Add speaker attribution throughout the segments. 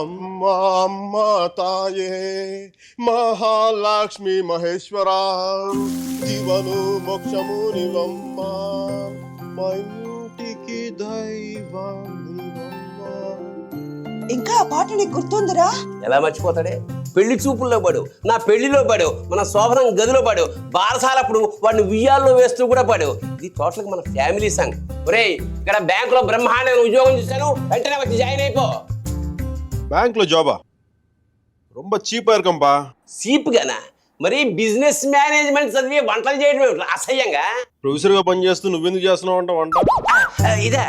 Speaker 1: అమ్మా అమ్మా తాయే మహాలక్ష్మి మహేశ్వరా జీవను మోక్షము నివమ్మ మా ఇంటికి దైవం నివమ్మ.
Speaker 2: ఇంకా ఆ పాట నీకు గుర్తుందిరా?
Speaker 3: ఎలా మర్చిపోతాడే? పెళ్లి చూపుల్లో పడు, నా పెళ్లిలో పడు, మన శోభనం గదిలో పడు, బారసాలప్పుడు వాడిని ఉయ్యాల్లో వేస్తూ కూడా పడు. ఇది టోటల్గా మన ఫ్యామిలీ సాంగ్. ఒరేయ్, ఇక్కడ బ్యాంకులో బ్రహ్మాండమైన ఉద్యోగం చూశాను, వెంటనే వచ్చి జాయిన్ అయిపో.
Speaker 1: బ్యాంక్లో జాబా? రొంబ చీపా ఇరుకంపా.
Speaker 3: సీప్గానా? మరి బిజినెస్ మేనేజ్మెంట్ చదివి వంటలు చేయడం అసహ్యంగా?
Speaker 1: ప్రొఫెసర్గా పనిచేస్తూ నువ్వెందుకు చేస్తున్నావు అంట వంట?
Speaker 3: ఇదే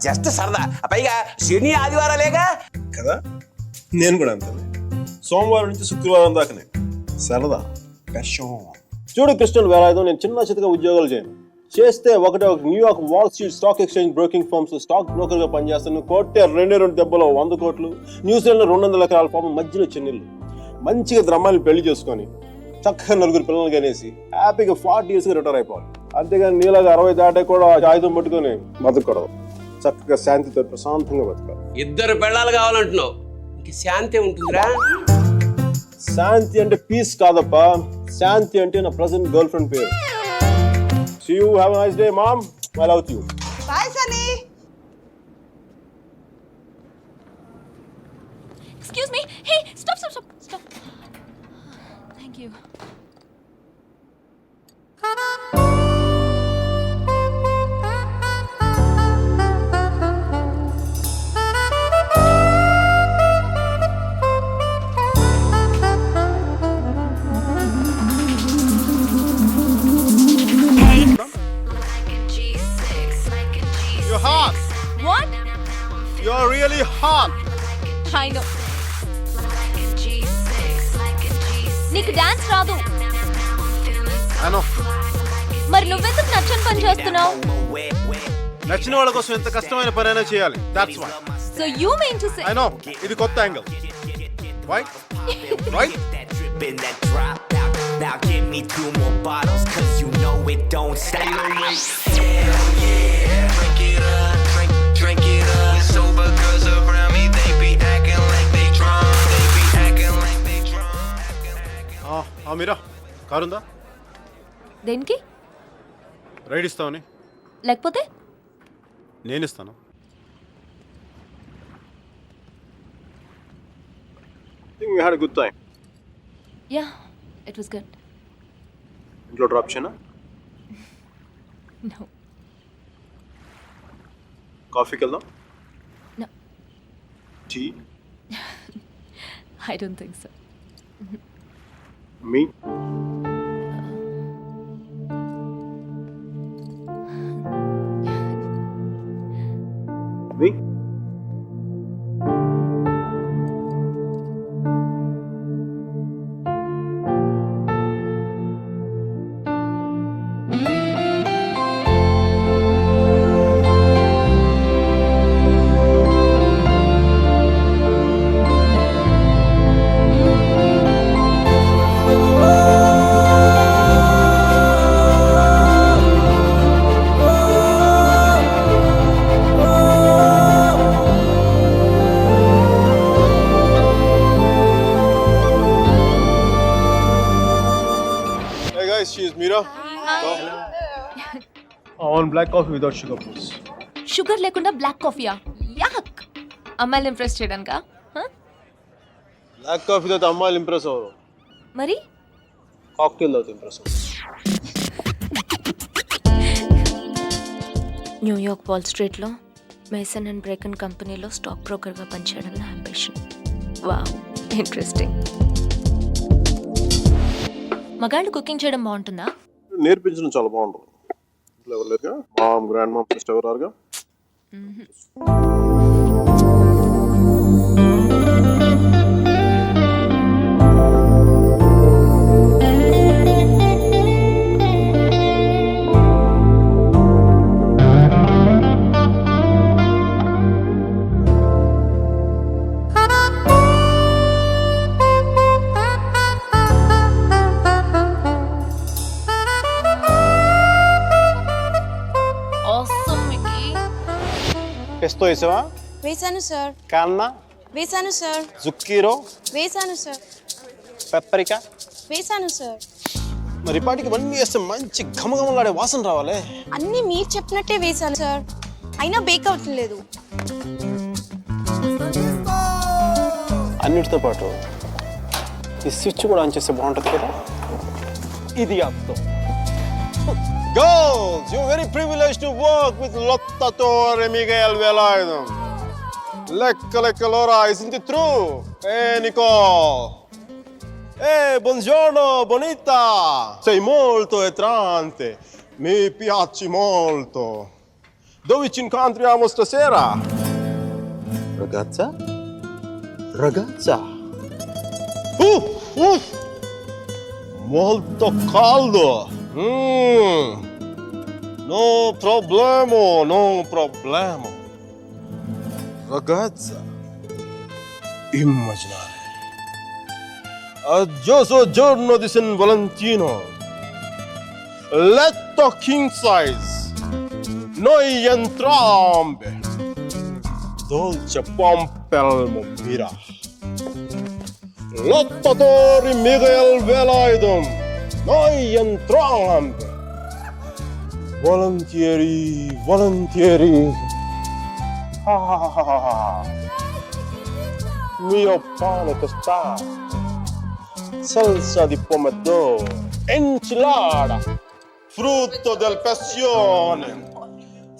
Speaker 3: జస్ట్ సరదా. పైగా శని ఆదివారాలేగా
Speaker 1: కదా, నేను కూడా అంతే. సోమవారం నుంచి శుక్రవారం దాకానే సరదా కష్టం. చూడు కృష్ణన్ వేలాయుధం, నేను చిన్న చితగా ఉద్యోగాలు చేయను. చేస్తే ఒకటే ఒక New York wall street stock exchange broking firms stock broker గా పనిచేస్తాను. కోటే 2 దెబ్బలో 100 కోట్లు, న్యూజిలాండ్ 200 ఎకరాల పాపం మధ్యలో చెన్నెళ్ళు. మంచిగా ద్రమ్మాన్ని పెళ్లి చేసుకొని చక్కగా 4 పిల్లలు కనేసి హ్యాపీగా 40 years రిటైర్ అయిపోవాలి. అంతేగాని నీలాగా 60 దాటే కూడా ఆయుధం పట్టుకొని బతకూడదు. చక్కగా శాంతితో ప్రశాంతంగా బతకాలి.
Speaker 3: 2 పెళ్ళాలు కావాలంటున్నావు, ఇంక శాంతి ఉంటుందిరా?
Speaker 1: శాంతి అంటే పీస్ కాదప్పా, శాంతి అంటే నా ప్రెసెంట్ గర్ల్ ఫ్రెండ్ పేరు. See you, have a nice day, mom. I love you.
Speaker 2: Bye, Sunny.
Speaker 4: Excuse me. Hey, stop. Thank you.
Speaker 1: You're hot.
Speaker 4: What?
Speaker 1: You're really hot.
Speaker 4: I know. నీకు డాన్స్ రాదు.
Speaker 1: I know.
Speaker 4: మరి నువ్వెందుకు నచ్చని పని చేస్తున్నావు?
Speaker 1: నచ్చిన వాళ్ళ కోసం ఎంత కష్టమైన పనైనా చేయాలి. That's why.
Speaker 4: So you mean to say?
Speaker 1: I know. ఇది కొత్త angle. Right? Right?
Speaker 5: Now give me 2 more bottles, cause you know it don't stop. Hell yeah, drink it up, drink it up. Sober girls around me, they be acting like they drunk. They be acting like they drunk.
Speaker 1: మీరా కారుందా?
Speaker 4: దేనికి?
Speaker 1: Ride ఇస్తావని?
Speaker 4: లేకపోతే
Speaker 1: నేను ఇస్తాను. I think we had a good time.
Speaker 4: Yeah, it was good.
Speaker 1: ఇంట్లో drop చేయనా?
Speaker 4: No.
Speaker 1: కాఫీకి వెళ్దాం?
Speaker 4: No.
Speaker 1: Tea?
Speaker 4: I don't think so.
Speaker 1: మీ? మీ? She is Meera. I want black coffee without sugar, please.
Speaker 4: Sugar లేకుండా బ్లాక్ కాఫీయా? యాక్. అమ్మాయిలు impress చేయడానికా?
Speaker 1: Black coffee తో అమ్మాయిలు ఇంప్రెస్ అవ్వరు.
Speaker 4: మరి
Speaker 1: కాక్టైల్ తో ఇంప్రెస్ అవ్వరు.
Speaker 4: న్యూయార్క్ వాల్ స్ట్రీట్లో మేసన్ అండ్ బ్రేకన్ కంపెనీలో స్టాక్ బ్రోకర్గా పనిచేయడం నా అంబిషన్. Wow, interesting. మగాళ్ళు కుకింగ్ చేయడం బాగుంటుందా?
Speaker 1: నేర్పించడం చాలా బాగుంటుంది. ఇంట్లో ఎవరు లేరుగా? మామ్, గ్రాండ్ మామ్, సిస్టర్ ఎవరు రారుగా?
Speaker 4: Awesome, Mickey.
Speaker 1: పెస్తో వేసావా?
Speaker 6: వేసాను సార్.
Speaker 1: కాన్నా?
Speaker 6: వేశాను సార్.
Speaker 1: జుక్కీరో,
Speaker 6: వేశాను సార్.
Speaker 1: పెప్పరికా.
Speaker 6: వేశాను సార్.
Speaker 1: మరి పాటికి ఇవన్నీ వేస్తే మంచి ఘమఘమలాడే వాసన రావాలి.
Speaker 6: అన్నీ మీరు చెప్పినట్టే వేశాను సార్, అయినా బేక్ అవ్వట్లేదు.
Speaker 1: అన్నిటితో పాటు ఈ స్విచ్ కూడా ఆన్ చేస్తే బాగుంటుంది కదా. ఇది అర్థం. Girls, you're very privileged to work with Lotta Torre Miguel Velardo. Lecca l'ora, isn't it true? Hey, Nicole. Hey, buongiorno, bonita. Sei molto attraente. Mi piaci molto. Dove ci incontriamo stasera? Ragazza? Ragazza. Molto caldo. No problema, no problema. Ragazza, immaginare. Aggioso giorno di San Valentino. Letto king size. Noi entrambe. Dolce pompelmo mira. Lottatori Miguel Velardo. Noi entrambi. Volentieri, volentieri. Mio pane tostato. Salsa di pomodoro. Enchilada. Frutto del passione.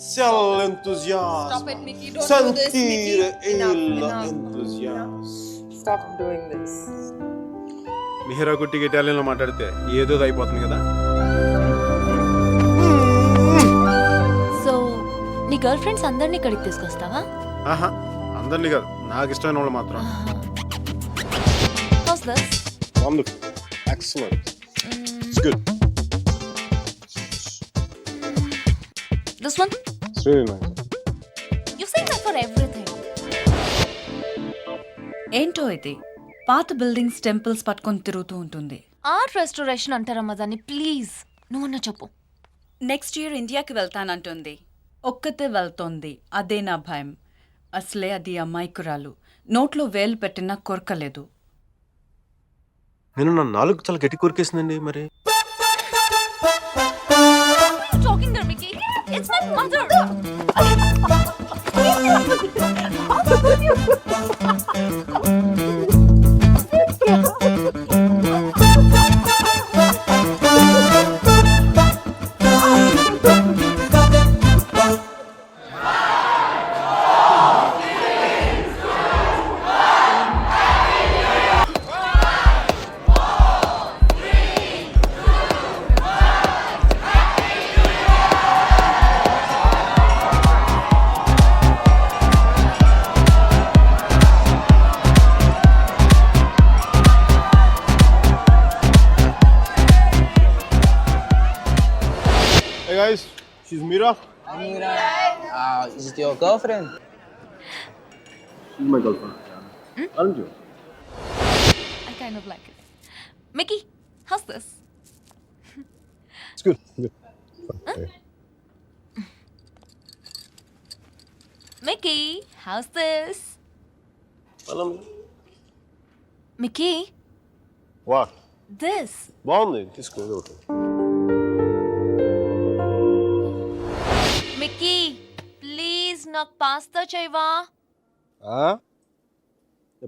Speaker 1: Sia l'entusiasmo.
Speaker 2: Stop it, Mickey. Don't do this,
Speaker 1: Sentire
Speaker 2: Mickey. Enough.
Speaker 1: l'entusiasmo.
Speaker 2: Stop doing this.
Speaker 1: Mihira కుట్టికి ఇటాలియన్లో మాట్లాడితే ఏదో అయిపోతుంది కదా.
Speaker 4: So నీ girl friends అందరినీ ఇక్కడికి తీసుకొస్తావా?
Speaker 1: ఆహా, అందరినీ కాదు, నాకు ఇష్టమైన వాళ్ళు మాత్రం.
Speaker 4: How's this?
Speaker 1: Wonderful. Excellent. It's good.
Speaker 4: This one?
Speaker 1: It's really nice.
Speaker 4: You say that for everything.
Speaker 7: ఏంటో ఇది పాత బిల్డింగ్స్ టెంపుల్స్ పట్టుకొని తిరుగుతూ ఉంటుంది.
Speaker 4: ఆర్ట్ రెస్టోరేషన్ అంటారమ్మా దాన్ని. ప్లీజ్ నువ్వన్నా చెప్పు.
Speaker 7: నెక్స్ట్ ఇయర్ ఇండియాకి వెళ్తానంటుంది. ఒక్కతే వెళ్తోంది, అదే నా భయం. అసలే అది అమాయకురాలు, నోట్లో వేలు పెట్టినా కొరకలేదు.
Speaker 1: నేను నా నాలుగు చాలా గట్టి కొరికేసిందండి. మరి
Speaker 4: Talking there, Mickey. It's my mother.
Speaker 1: Hey guys, she's Mira.
Speaker 8: Is it your girlfriend?
Speaker 1: She's my girlfriend. Aren't you?
Speaker 4: I kind of like it. Mickey, how's this?
Speaker 1: It's good. Good. Okay.
Speaker 4: Mickey, how's this? Mickey,
Speaker 1: What?
Speaker 4: this.
Speaker 1: బాగుంది, తీసుకో.
Speaker 4: Mickey, please నాకు pasta చేయవా?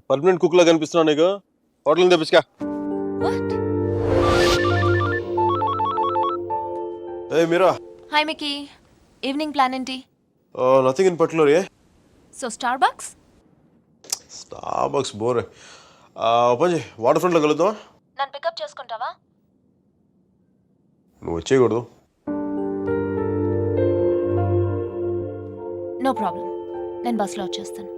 Speaker 1: Permanent cook లా కనిపిస్తున్నావు నీకు. Hotel తెప్పించుకా.
Speaker 4: What?
Speaker 1: Hey Mira.
Speaker 4: Hi Mickey. Evening plan ఏంటి?
Speaker 1: Nothing in particular, yeah?
Speaker 4: So Starbucks?
Speaker 1: Starbucks bore. పని water ఫ్రంట్లో కలుద్దాం.
Speaker 4: నన్ను పికప్ చేసుకుంటావా?
Speaker 1: నువ్వు వచ్చేయకూడదు.
Speaker 4: నో ప్రాబ్లం, నేను బస్లో వచ్చేస్తాను.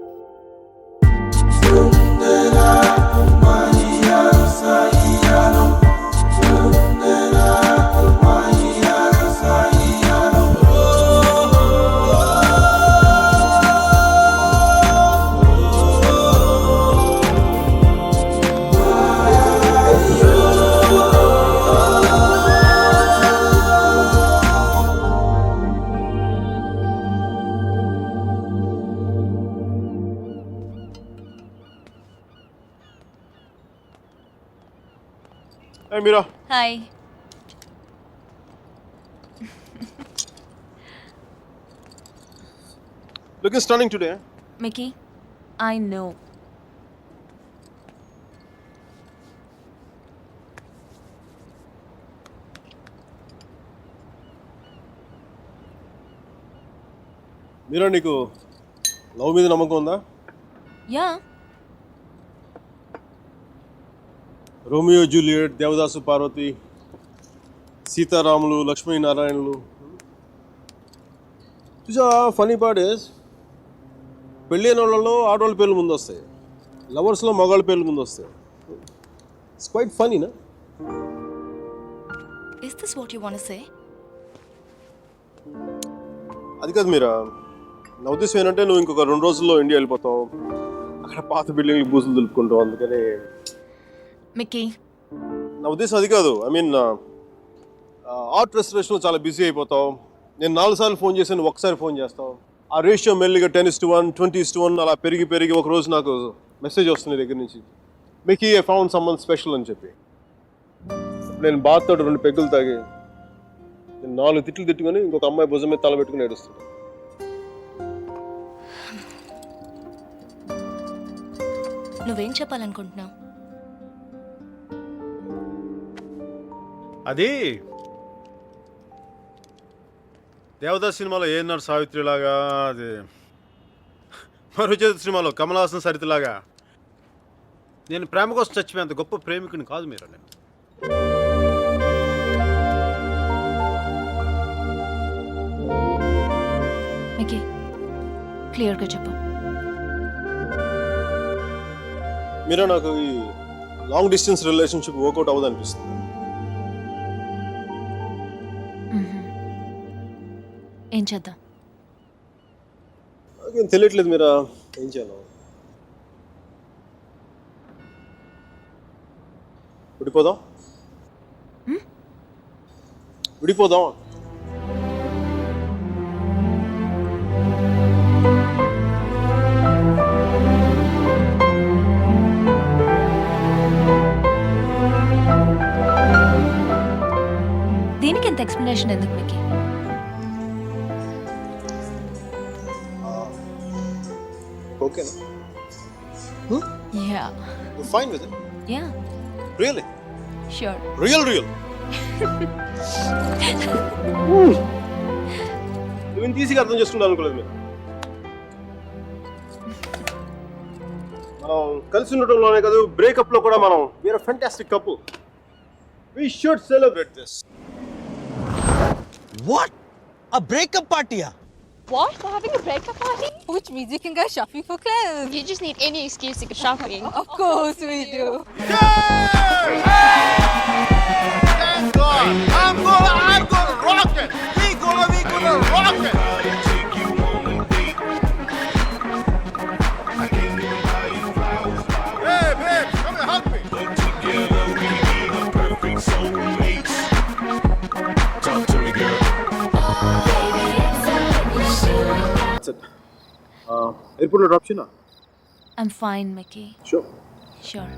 Speaker 1: Hey, Mira.
Speaker 7: Hi.
Speaker 1: Looking stunning today.
Speaker 7: Mickey, I know.
Speaker 1: Mira, నీకు లవ్ మీద నమ్మకం ఉందా?
Speaker 7: Yeah,
Speaker 1: Romeo Juliet, Devadasu Parvathi, సీతారాములు, లక్ష్మీనారాయణులు. చూసా, ఫనీ పార్ట్ ఇస్ పెళ్ళైన వాళ్ళలో ఆడవాళ్ళ పేర్లు ముందు వస్తాయి, లవర్స్లో మగవాళ్ళ పేర్లు ముందు వస్తాయి. ఇట్స్ క్వైట్ ఫనీనా?
Speaker 6: Is this what you want to say?
Speaker 1: అది కాదు మీరా, నా ఉద్దేశం ఏంటంటే నువ్వు ఇంకొక 2 రోజుల్లో ఇండియా వెళ్ళిపోతావు. అక్కడ పాత బిల్డింగ్లు బూజులు దులుపుకుంటావు. అందుకని
Speaker 7: మికీ,
Speaker 1: నా ఉద్దేశం అది కాదు. ఐ మీన్ ఆర్ట్ రెస్టరేషన్లో చాలా బిజీ అయిపోతావు. నేను 4 సార్లు ఫోన్ చేశాను, ఒకసారి ఫోన్ చేస్తావు. ఆ రేషియో మెల్లిగా 10:1, 20:1 అలా పెరిగి ఒక రోజు నాకు మెసేజ్ వస్తుంది దగ్గర నుంచి, మీకు ఐ ఫౌండ్ సమ్మన్ స్పెషల్ అని చెప్పి. నేను బాత్తో 2 పెగ్గులు తాగి నేను 4 తిట్లు తిట్టుకొని ఇంకొక అమ్మాయి భుజం మీద తల పెట్టుకుని ఏడుస్తున్నాను.
Speaker 6: నువ్వేం చెప్పాలనుకుంటున్నావు?
Speaker 1: అది దేవదాస్ సినిమాలో ఏఎన్ఆర్ సావిత్రి లాగా, అది మరుచేతి సినిమాలో కమల్ హాసన్ సరితలాగా నేను ప్రేమ కోసం చచ్చిపోయేంత గొప్ప ప్రేమికుని కాదు మీరు. నేను
Speaker 7: మికీ, క్లియర్గా చెప్పు.
Speaker 1: మీరా, నాకు ఈ లాంగ్ డిస్టెన్స్ రిలేషన్షిప్ వర్కౌట్ అవ్వదు అనిపిస్తుంది.
Speaker 7: ఏం చేద్దాం?
Speaker 1: నాకేం తెలియట్లేదు మీరా, ఏం చేయాలో. విడిపోదాం.
Speaker 7: దీనికి ఎంత ఎక్స్ప్లెనేషన్ ఎందుకు మికీ?
Speaker 1: ఓకేనా?
Speaker 7: Yeah,
Speaker 1: fine with it.
Speaker 7: Yeah,
Speaker 1: really
Speaker 7: sure.
Speaker 1: Real నువ్వు ఇంత ఈజీగా అర్థం చేసుకుంటాను అనుకోలేదు మీరు. మనం కలిసి ఉండటంలోనే కాదు, బ్రేకప్ లో కూడా మనం we are fantastic couple. We should celebrate this.
Speaker 9: What? A breakup party?
Speaker 6: What? We're having a breakup party? Which means you can go shopping for clothes. You just need any excuse to go shopping. Of course we do.
Speaker 1: Thank God. I'm gonna rock it. We gonna rock it. Hey, babe, come and hug me. ఎయిర్పోర్ట్లో drop చేయనా?
Speaker 7: I'm fine Mickey.
Speaker 1: Sure.
Speaker 7: Sure.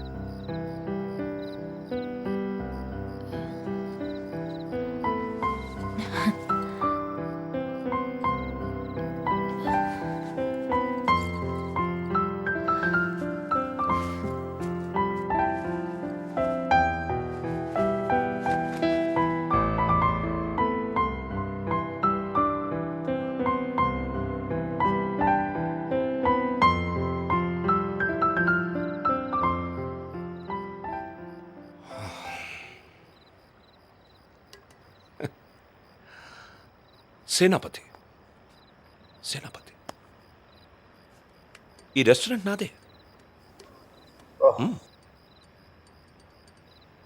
Speaker 10: Senapathi, ఈ restaurant నాదే.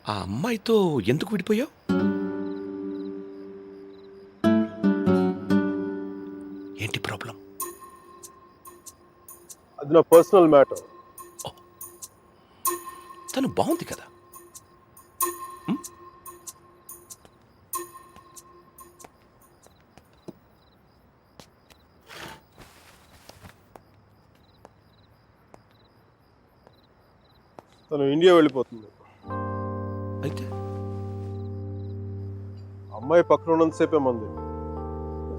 Speaker 10: ఆ అమ్మాయితో ఎందుకు విడిపోయావు? ఏంటి problem?
Speaker 1: అది నా పర్సనల్ మ్యాటర్.
Speaker 10: తను బాగుంది కదా.
Speaker 1: తను ఇండియా వెళ్ళిపోతుంది.
Speaker 10: అయితే
Speaker 1: అమ్మాయి పక్కన ఉన్నంతసేపే మంది.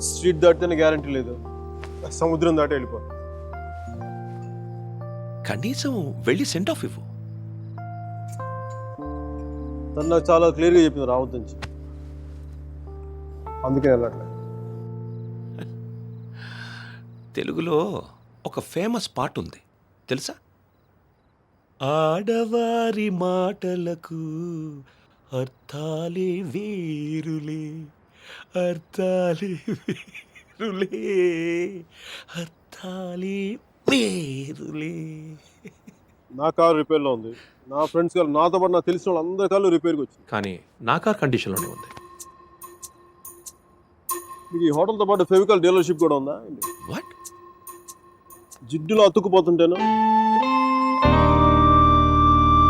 Speaker 1: స్ట్రీట్ దాటితేనే గ్యారంటీ లేదు, సముద్రం దాటి వెళ్ళిపో.
Speaker 10: కనీసం వెళ్ళి సెండ్ ఆఫ్ ఇవ్వు.
Speaker 1: తను నాకు చాలా క్లియర్గా చెప్పింది రావద్దు నుంచి, అందుకే వెళ్ళట్లేదు.
Speaker 10: తెలుగులో ఒక ఫేమస్ పాట ఉంది తెలుసా? ఆడవారి మాటలకు అర్థాలే వేరులే, అర్థాలే వేరులే, అర్థాలే వేరులే.
Speaker 1: నా కారు రిపేర్లో ఉంది, నా ఫ్రెండ్స్ కారు, నాతో పాటు నాకు తెలిసిన వాళ్ళు అందరి కార్లు రిపేర్కి వచ్చింది.
Speaker 10: కానీ నా కార్ కండిషన్లోనే ఉంది.
Speaker 1: మీకు ఈ హోటల్తో పాటు ఫెవికాల్ డీలర్షిప్ కూడా ఉందా?
Speaker 10: వాట్?
Speaker 1: జిడ్డులో అతుక్కుపోతుంటేను